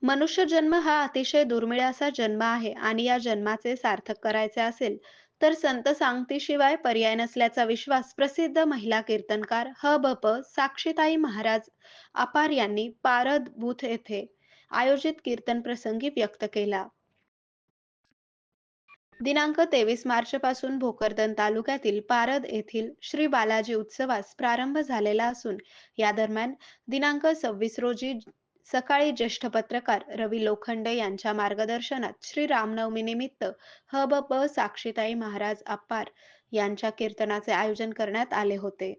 मनुष्य जन्म हा अतिशय दुर्मिळ असा जन्म आहे आणि या जन्माचे सार्थक करायचे असेल तर संत सांगतीशिवाय पर्याय नसल्याचा विश्वास प्रसिद्ध महिला कीर्तनकार ह.भ.प. साक्षीताई महाराज अपार यांनी पारद बुथ येथे आयोजित कीर्तन प्रसंगी व्यक्त केला. दिनांक 23 मार्च पासून भोकरदन तालुक्यातील पारद येथील श्री बालाजी उत्सवास प्रारंभ झालेला असून या दरम्यान दिनांक 26 रोजी सकाळी ज्येष्ठ पत्रकार रवी लोखंडे यांच्या मार्गदर्शनात श्री रामनवमी निमित्त ह.भ.प. साक्षीताई महाराज अप्पार यांच्या कीर्तनाचे आयोजन करण्यात आले होते.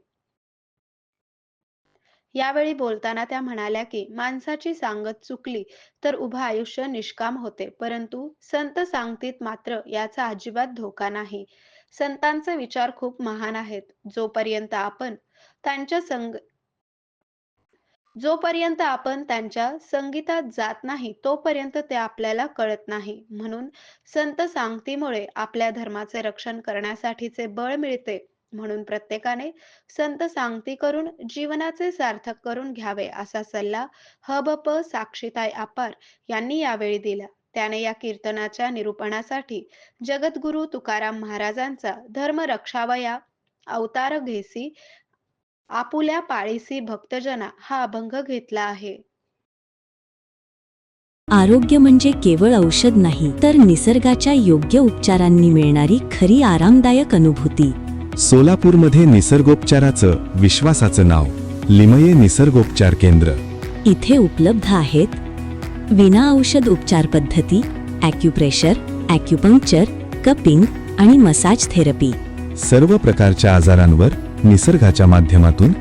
यावेळी बोलताना त्या म्हणाल्या की माणसाची सांगत चुकली तर उभं आयुष्य निष्काम होते, परंतु संत सांगतीत मात्र याचा अजिबात धोका नाही. संतांचे विचार खूप महान आहेत. त्यांच्या संग जोपर्यंत आपण त्यांच्या संगीतात जात नाही तोपर्यंत ते आपल्याला कळत नाही. म्हणून संत सांगतीमुळे आपल्या धर्माचे रक्षण करण्यासाठीचे बळ मिळते. म्हणून प्रत्येकाने संत सांगती करून जीवनाचे सार्थक करून घ्यावे असा सल्ला ह.भ.प. साक्षीताई अपार यांनी यावेळी दिला. त्याने या कीर्तनाच्या निरूपणासाठी जगद्गुरू तुकाराम महाराजांचा धर्म रक्षावया अवतार घेसी आपुल्या पाळीसी भक्तजना हा अभंग घेतला आहे. आरोग्य म्हणजे केवळ औषध नाही, तर निसर्गाच्या योग्य उपचारांनी मिळणारी खरी आरामदायक अनुभूती. सोलापूरमध्ये निसर्गोपचाराचं विश्वासाचं नाव लिमये निसर्गोपचार केंद्र. इथे उपलब्ध आहेत विना औषध उपचार पद्धती, ॲक्युप्रेशर, ॲक्युपंक्चर, कपिंग आणि मसाज थेरपी. सर्व प्रकारच्या आजारांवर निसर्गाच्या माध्यमातून